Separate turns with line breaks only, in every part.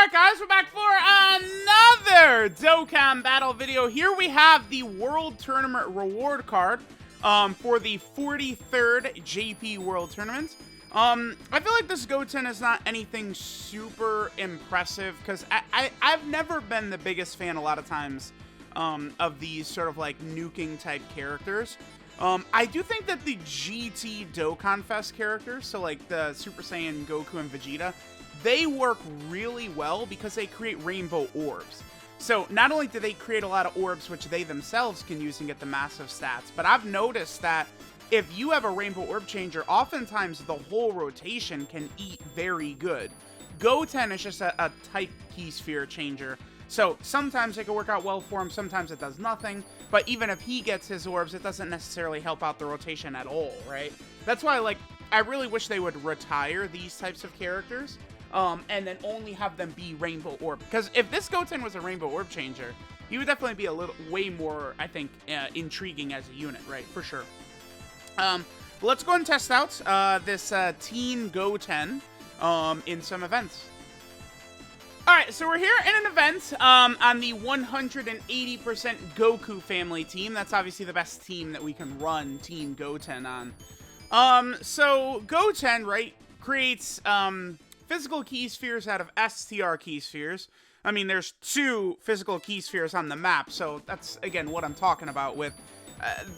Alright guys, we're back for another Dokkan battle video. Here we have the World Tournament reward card for the 43rd JP World Tournament. I feel like this GOTEN is not anything super impressive because I've never been the biggest fan a lot of times of these sort of like nuking type characters. I do think that the GT Dokkan Fest characters, so like the Super Saiyan Goku and Vegeta, they work really well because they create rainbow orbs. So not only do they create a lot of orbs which they themselves can use and get the massive stats, but I've noticed that if you have a rainbow orb changer, oftentimes the whole rotation can eat very good. GOTEN is just a type key sphere changer. So sometimes it can work out well for him, sometimes it does nothing, but even if he gets his orbs, it doesn't necessarily help out the rotation at all, right? That's why, like, I really wish they would retire these types of characters, and then only have them be rainbow orb. Because if this GOTEN was a rainbow orb changer, he would definitely be a little, way more, I think, intriguing as a unit, right? For sure. Let's go and test out this Teen GOTEN in some events. Alright, so we're here in an event on the 180% Goku family team. That's obviously the best team that we can run Teen GOTEN on. So GOTEN, right, creates physical key spheres out of STR key spheres. I mean, there's 2 physical key spheres on the map, so that's, again, what I'm talking about with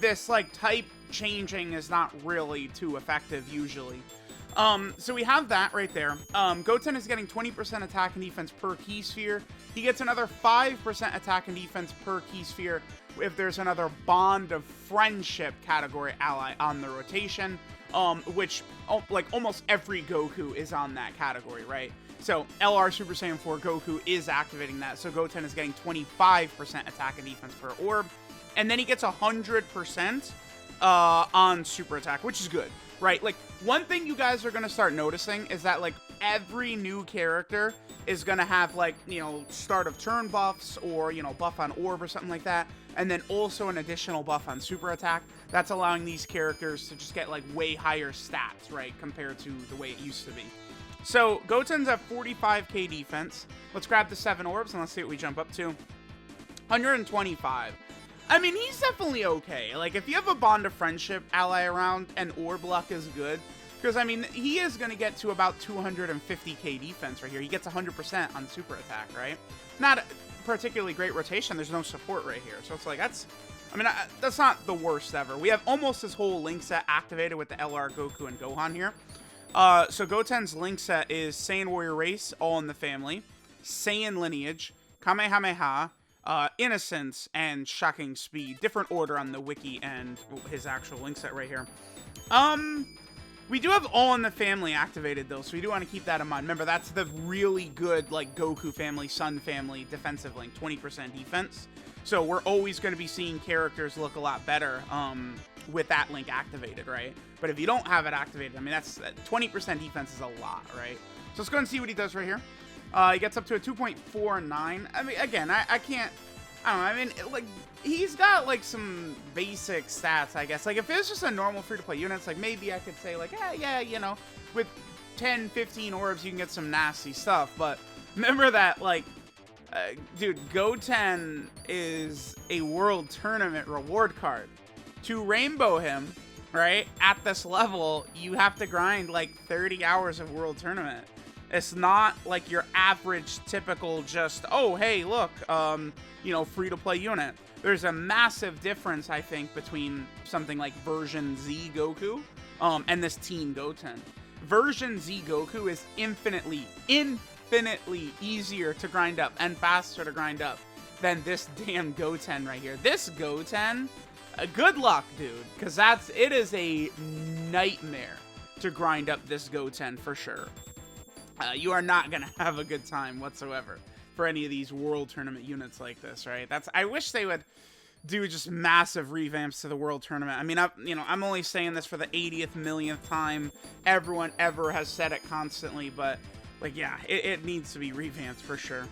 this, like, type changing is not really too effective usually. So we have that right there. GOTEN is getting 20% attack and defense per key sphere. He gets another 5% attack and defense per key sphere if there's another Bond of Friendship category ally on the rotation, which, like, almost every Goku is on that category, right? So LR Super Saiyan 4 Goku is activating that, so GOTEN is getting 25% attack and defense per orb, and then he gets 100% on super attack, which is good. Right, like, one thing you guys are going to start noticing is that, like, every new character is going to have, like, you know, start of turn buffs or, you know, buff on orb or something like that, and then also an additional buff on super attack. That's allowing these characters to just get, like, way higher stats, right, compared to the way it used to be. So, GOTEN's at 45k defense. Let's grab the 7 orbs and let's see what we jump up to. 125. I mean, he's definitely okay. Like, if you have a Bond of Friendship ally around and orb luck is good, because, I mean, he is going to get to about 250k defense right here. He gets 100% on super attack, right? Not a particularly great rotation. There's no support right here. So it's like, that's, I mean, that's not the worst ever. We have almost his whole link set activated with the LR, Goku, and Gohan here. So GOTEN's link set is Saiyan Warrior Race, all in the family, Saiyan Lineage, Kamehameha, Innocence, and Shocking Speed. Different order on the wiki and his actual link set right here. We do have all in the family activated though, so we do want to keep that in mind. Remember, that's the really good, like, Goku family, Sun family defensive link, 20% defense. So we're always going to be seeing characters look a lot better with that link activated, right? But if you don't have it activated, I mean, that's 20% defense is a lot, right? So let's go and see what he does right here. He gets up to a 2.49. I mean, again, I can't, I don't know, I mean, like, he's got, like, some basic stats, I guess. Like, if it's just a normal free-to-play unit, it's like, maybe I could say, like, yeah, you know, with 10, 15 orbs, you can get some nasty stuff. But remember that, like, dude, GOTEN is a World Tournament reward card. To rainbow him, right, at this level, you have to grind, like, 30 hours of World Tournament. It's not like your average, typical, just, oh, hey, look, you know, free-to-play unit. There's a massive difference, I think, between something like version Z Goku and this Teen GOTEN. Version Z Goku is infinitely easier to grind up and faster to grind up than this damn GOTEN right here. This GOTEN, good luck, dude, because it is a nightmare to grind up this GOTEN for sure. You are not going to have a good time whatsoever for any of these World Tournament units like this, right? I wish they would do just massive revamps to the World Tournament. I mean, I'm only saying this for the 80th millionth time. Everyone ever has said it constantly, but, like, yeah, it needs to be revamped for sure.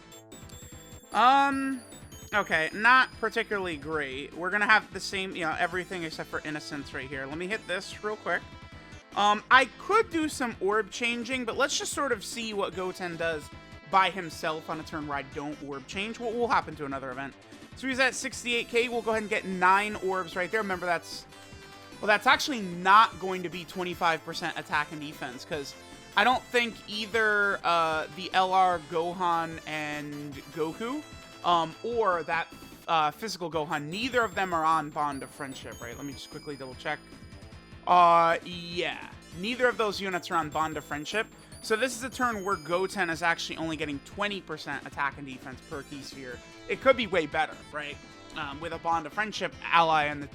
Okay, not particularly great. We're going to have the same, you know, everything except for Innocence right here. Let me hit this real quick. I could do some orb changing, but let's just sort of see what GOTEN does by himself on a turn where I don't orb change. What will happen to another event? So he's at 68k. We'll go ahead and get 9 orbs right there. Remember, that's actually not going to be 25% attack and defense, because I don't think either the LR Gohan and Goku or that physical Gohan, neither of them are on Bond of Friendship, right? Let me just quickly double check. Yeah. Neither of those units are on Bond of Friendship. So this is a turn where Goten is actually only getting 20% attack and defense per key sphere. It could be way better, right? With a Bond of Friendship ally and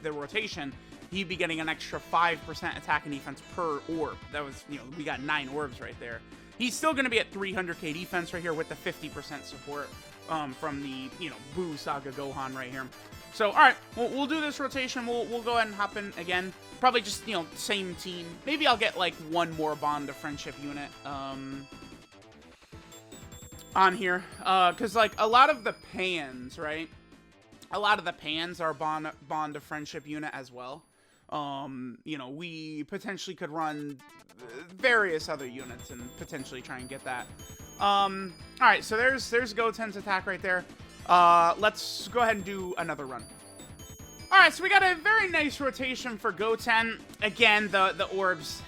the rotation, he'd be getting an extra 5% attack and defense per orb. That was, you know, we got 9 orbs right there. He's still going to be at 300k defense right here with the 50% support from the, you know, Buu Saga Gohan right here. So, all right, we'll do this rotation. We'll go ahead and hop in again. Probably just, you know, same team. Maybe I'll get, like, one more Bond of Friendship unit on here. Because, like, a lot of the Pans, right? A lot of the Pans are Bond of Friendship unit as well. You know, we potentially could run various other units and potentially try and get that. All right, so there's Goten's attack right there. Let's go ahead and do another run. All right, so we got a very nice rotation for Goten. Again, the orbs,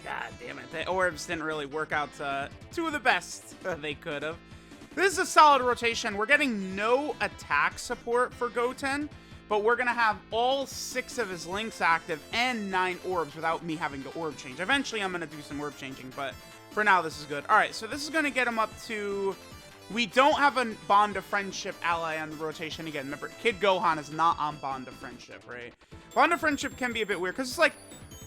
god damn it, the orbs didn't really work out to the best they could have. This is a solid rotation. We're getting no attack support for Goten, but we're going to have all 6 of his links active and 9 orbs without me having to orb change. Eventually, I'm going to do some orb changing, but for now, this is good. All right, so this is going to get him up to... We don't have a Bond of Friendship ally on the rotation again. Remember, Kid Gohan is not on Bond of Friendship, right? Bond of Friendship can be a bit weird, because it's like,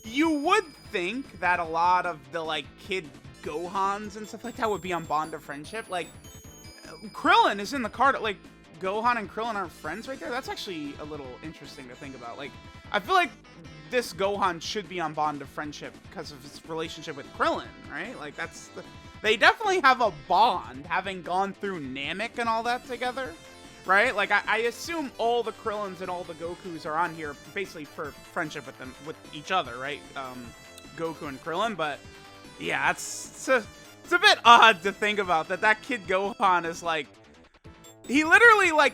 you would think that a lot of the, like, Kid Gohans and stuff like that would be on Bond of Friendship. Like, Krillin is in the card, like, Gohan and Krillin aren't friends right there. That's actually a little interesting to think about. Like, I feel like this Gohan should be on Bond of Friendship because of his relationship with Krillin, right? Like, they definitely have a bond, having gone through Namek and all that together, right? Like, I assume all the Krillins and all the Gokus are on here basically for friendship with each other, right? Goku and Krillin, but yeah, it's a bit odd to think about that Kid Gohan is like, he literally, like,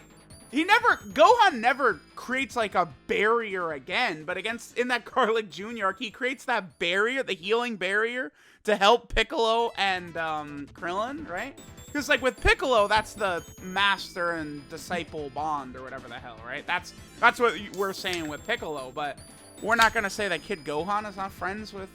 Gohan never creates, like, a barrier again, but in that Garlic Jr. arc, he creates that barrier, the healing barrier, to help Piccolo and, Krillin, right? Because, like, with Piccolo, that's the master and disciple bond, or whatever the hell, right? That's what we're saying with Piccolo, but we're not gonna say that Kid Gohan is not friends with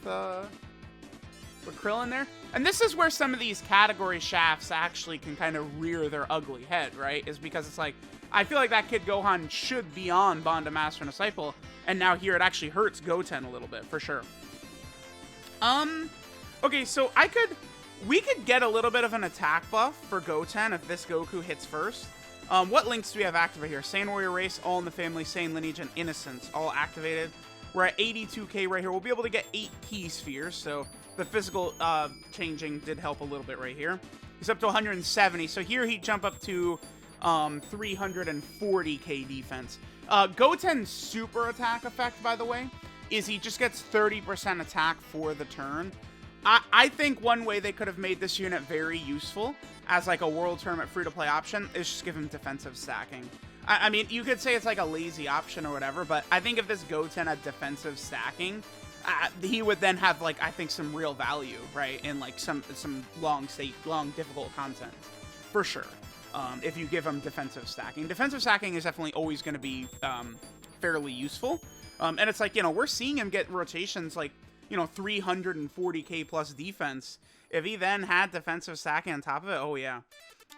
Krillin there. And this is where some of these category shafts actually can kind of rear their ugly head, right? Is because it's like, I feel like that Kid Gohan should be on Bond of Master and Disciple, and now here it actually hurts Goten a little bit, for sure. Okay, so we could get a little bit of an attack buff for Goten if this Goku hits first. What links do we have active right here? Saiyan Warrior Race, All in the Family, Saiyan Lineage, and Innocence, all activated. We're at 82k right here. We'll be able to get 8 key spheres, so the physical changing did help a little bit right here. He's up to 170, so here he'd jump up to 340k defense. Goten's super attack effect, by the way, is he just gets 30% attack for the turn. I think one way they could have made this unit very useful as like a World Tournament free-to-play option is just give him defensive stacking. I mean, you could say it's like a lazy option or whatever, but I think if this Goten had defensive stacking, he would then have, like, I think some real value, right, in like some long difficult content, for sure. If you give him defensive stacking. Defensive stacking is definitely always going to be fairly useful. And it's like, you know, we're seeing him get rotations like, you know, 340k plus defense. If he then had defensive stacking on top of it, oh yeah.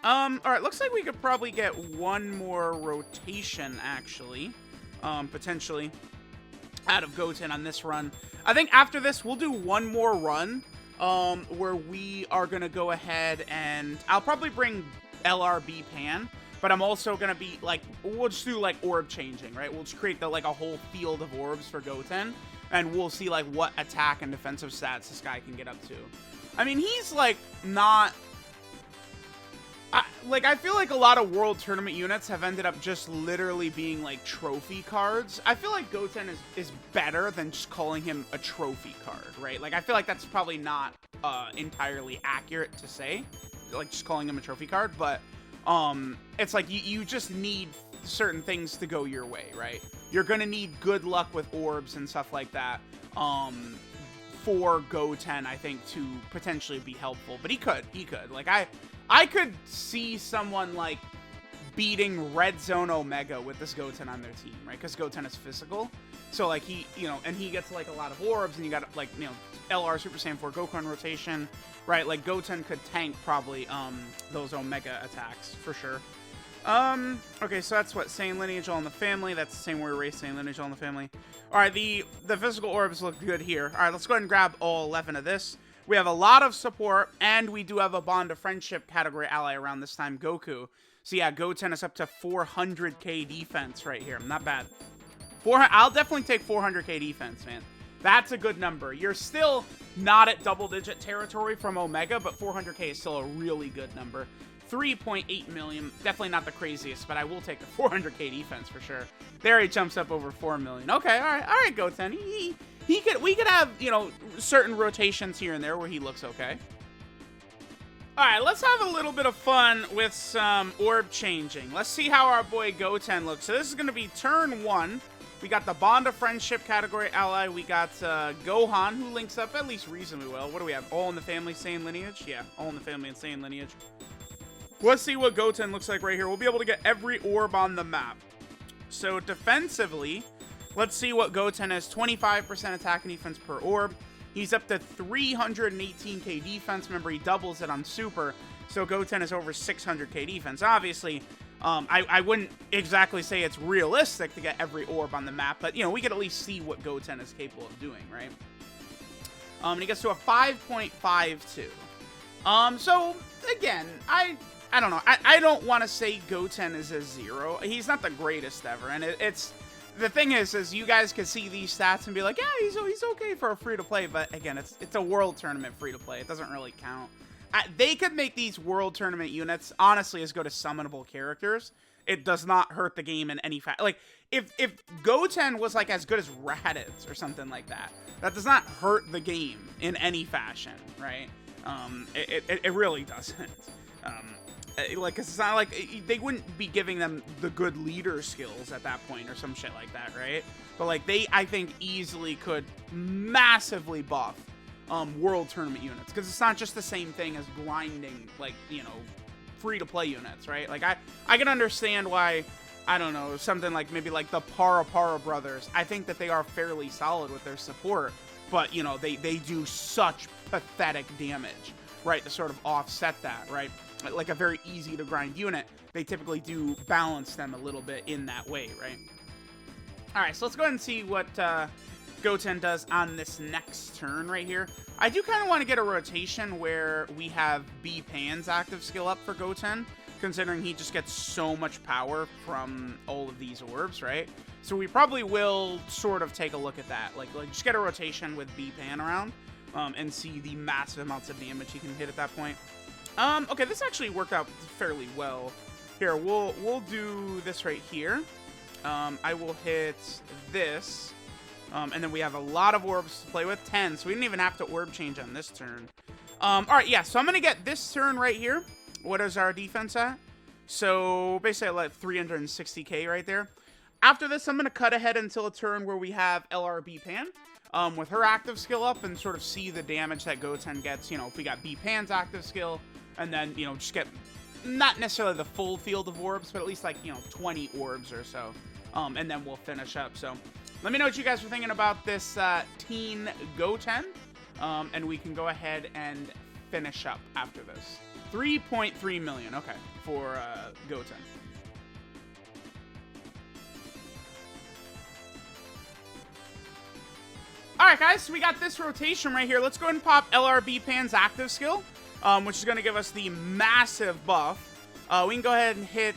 All right, looks like we could probably get one more rotation, actually, potentially, out of Goten on this run. I think after this, we'll do one more run, where we are going to go ahead and I'll probably bring LRB Pan, but I'm also going to be, like, we'll just do, like, orb changing, right? We'll just create, like, a whole field of orbs for Goten, and we'll see, like, what attack and defensive stats this guy can get up to. I mean, he's, like, not... I feel like a lot of World Tournament units have ended up just literally being, like, trophy cards. I feel like Goten is better than just calling him a trophy card, right? Like, I feel like that's probably not entirely accurate to say. like just calling him a trophy card, but it's like you just need certain things to go your way, right? You're gonna need good luck with orbs and stuff like that for GOTEN, I think, to potentially be helpful. But he could. Like, I could see someone, like, beating Red Zone Omega with this GOTEN on their team, right? Because GOTEN is physical. So, like, he, you know, and he gets, like, a lot of orbs, and you got, like, you know, LR Super Saiyan 4 Goku on rotation, right? Like, GOTEN could tank, probably, those Omega attacks, for sure. Okay, so that's what, Saiyan Lineage all in the family. That's the same way we erase Saiyan Lineage all in the family. Alright, the physical orbs look good here. Alright, let's go ahead and grab all 11 of this. We have a lot of support, and we do have a Bond of Friendship category ally around this time, Goku. So yeah, GOTEN is up to 400k defense right here. Not bad. I'll definitely take 400k defense, man. That's a good number. You're still not at double-digit territory from Omega, but 400k is still a really good number. 3.8 million, definitely not the craziest, but I will take the 400k defense for sure. There he jumps up over 4 million. Okay, all right, GOTEN. We could have, you know, certain rotations here and there where he looks okay. All right, let's have a little bit of fun with some orb changing. Let's see how our boy GOTEN looks. So this is going to be turn 1. We got the Bond of Friendship category ally. We got Gohan, who links up at least reasonably well. What do we have? All in the family, Saiyan Lineage? Yeah, all in the family and Saiyan Lineage. Let's see what GOTEN looks like right here. We'll be able to get every orb on the map. So defensively, let's see what GOTEN has. 25% attack and defense per orb. He's up to 318k defense. Remember, he doubles it on super. So GOTEN is over 600k defense. Obviously, I wouldn't exactly say it's realistic to get every orb on the map. But, you know, we could at least see what GOTEN is capable of doing, right? And he gets to a 5.52. So, again, I don't know. I don't want to say GOTEN is a 0. He's not the greatest ever. And it's... The thing is you guys can see these stats and be like, yeah, he's okay for a free-to-play. But, again, it's a world tournament free-to-play. It doesn't really count. They could make these world tournament units, honestly, as good as summonable characters. It does not hurt the game in any fact. Like, if GOTEN was, like, as good as Raditz or something like that, that does not hurt the game in any fashion, right? It really doesn't. Like, it's not like they wouldn't be giving them the good leader skills at that point or some shit like that, right? But, like, they, I think, easily could massively buff world tournament units, because it's not just the same thing as grinding, like, you know, free-to-play units, right? Like, I can understand why, I don't know, something like maybe like the Para brothers. I think that they are fairly solid with their support, but, you know, they do such pathetic damage, right, to sort of offset that, right? Like a very easy to grind unit, they typically do balance them a little bit in that way, right? All right, so let's go ahead and see what GOTEN does on this next turn right here. I do kind of want to get a rotation where we have B-Pan's active skill up for GOTEN, considering he just gets so much power from all of these orbs, right? So we probably will sort of take a look at that. Like just get a rotation with B-Pan around and see the massive amounts of damage he can hit at that point. Okay, this actually worked out fairly well. Here, we'll do this right here. I will hit this. And then we have a lot of orbs to play with, 10, so we didn't even have to orb change on this turn. Alright, yeah, so I'm going to get this turn right here. What is our defense at? So, basically, I let 360k right there. After this, I'm going to cut ahead until a turn where we have LRB Pan. With her active skill up and sort of see the damage that GOTEN gets, you know, if we got B-Pan's active skill, and then, you know, just get, not necessarily the full field of orbs, but at least, like, you know, 20 orbs or so, and then we'll finish up. So, let me know what you guys are thinking about this teen GOTEN, and we can go ahead and finish up after this. 3.3 million, okay, for GOTEN. Alright guys, so we got this rotation right here. Let's go ahead and pop LRB Pan's active skill, which is going to give us the massive buff. We can go ahead and hit...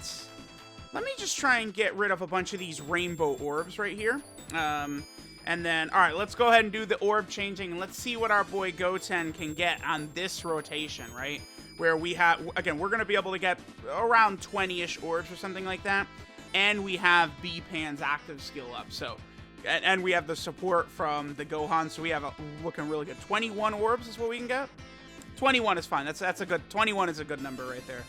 Let me just try and get rid of a bunch of these rainbow orbs right here. And then, alright, let's go ahead and do the orb changing, and let's see what our boy GOTEN can get on this rotation, right? Where we have, again, we're going to be able to get around 20-ish orbs or something like that. And we have B-Pan's active skill up, so... And we have the support from the Gohan, so we have looking really good. 21 orbs is what we can get. 21 is fine. That's a good, 21 is a good number right there.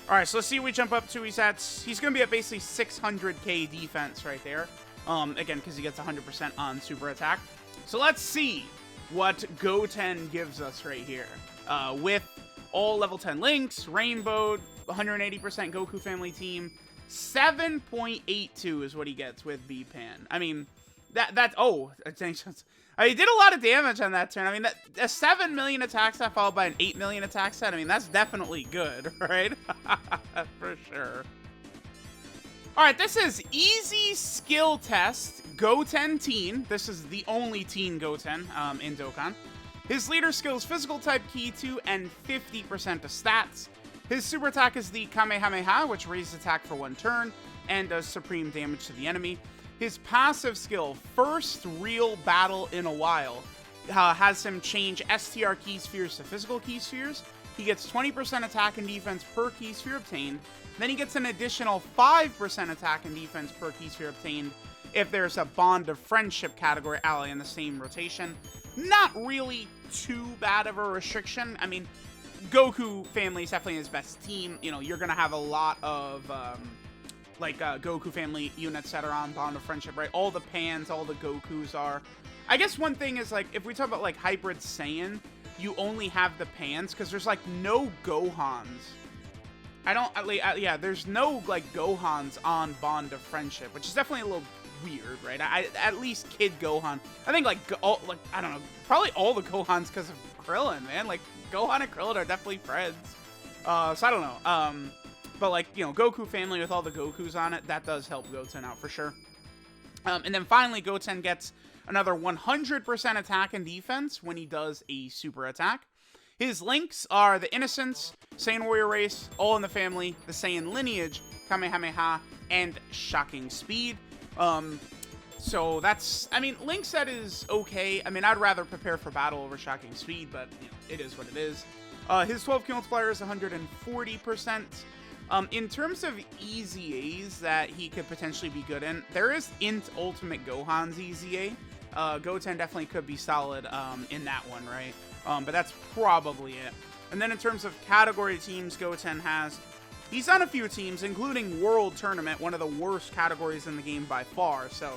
All right, so let's see what we jump up to. He's going to be at basically 600k defense right there. Again, because he gets 100% on super attack. So let's see what GOTEN gives us right here. With all level 10 links, Rainbow, 180% Goku family team, 7.82 is what he gets with B-Pan. I mean, oh, he did a lot of damage on that turn. I mean, a 7 million attack set followed by an 8 million attack set, I mean, that's definitely good, right? For sure. All right, this is easy skill test GOTEN teen. This is the only teen GOTEN in Dokkan. His leader skill is physical type key 2 and 50% of stats. His super attack is the Kamehameha, which raises attack for 1 turn and does supreme damage to the enemy. His passive skill, first real battle in a while, has him change STR key spheres to physical key spheres. He gets 20% attack and defense per key sphere obtained. Then he gets an additional 5% attack and defense per key sphere obtained if there's a Bond of Friendship category ally in the same rotation. Not really too bad of a restriction. I mean, Goku family is definitely his best team. You know, you're going to have a lot of, Goku family units that are on Bond of Friendship, right? All the Pans, all the Gokus are. I guess one thing is, like, if we talk about, like, Hybrid Saiyan, you only have the Pans, because there's, like, no Gohans. There's no, like, Gohans on Bond of Friendship, which is definitely a little weird, right? At least Kid Gohan. I think, I don't know, probably all the Gohans because of Krillin, man. Like, Gohan and Krillin are definitely friends. So I don't know. But, like, you know, Goku family with all the Gokus on it, that does help GOTEN out for sure. And then finally, GOTEN gets another 100% attack and defense when he does a super attack. His links are the Innocence, Saiyan Warrior Race, All in the Family, the Saiyan Lineage, Kamehameha, and Shocking Speed. So that's, I mean, Link set is okay. I mean, I'd rather prepare for battle over Shocking Speed, but, you know, it is what it is. His 12 kill multiplier is 140%. In terms of easy A's that he could potentially be good in, there is Int Ultimate Gohan's easy A. GOTEN definitely could be solid in that one, right? But that's probably it. And then in terms of category teams GOTEN has, he's on a few teams, including World Tournament, one of the worst categories in the game by far. So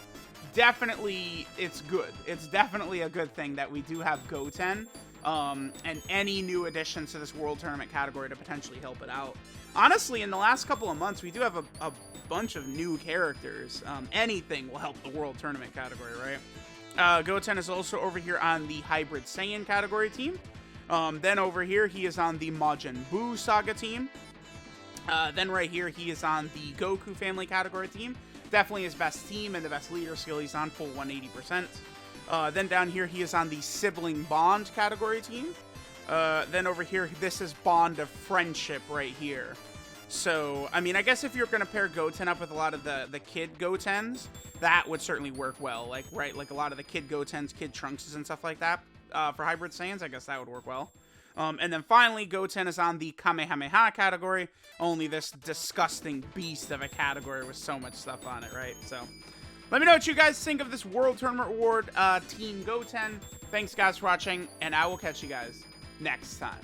definitely it's good. It's definitely a good thing that we do have GOTEN and any new additions to this World Tournament category to potentially help it out. Honestly, in the last couple of months, we do have a bunch of new characters. Anything will help the World Tournament category, right? GOTEN is also over here on the Hybrid Saiyan category team. Then over here, he is on the Majin Buu Saga team. Then right here, he is on the Goku family category team. Definitely his best team and the best leader skill. He's on full 180%. Then down here, he is on the Sibling Bond category team. Then over here, this is Bond of Friendship right here. So, I mean, I guess if you're going to pair GOTEN up with a lot of the Kid GOTENs, that would certainly work well. Like, right, like a lot of the Kid GOTENs, Kid Trunkses and stuff like that. For Hybrid Saiyans, I guess that would work well. And then finally, GOTEN is on the Kamehameha category. Only this disgusting beast of a category with so much stuff on it, right? So, let me know what you guys think of this World Tournament Award Team GOTEN. Thanks, guys, for watching, and I will catch you guys next time.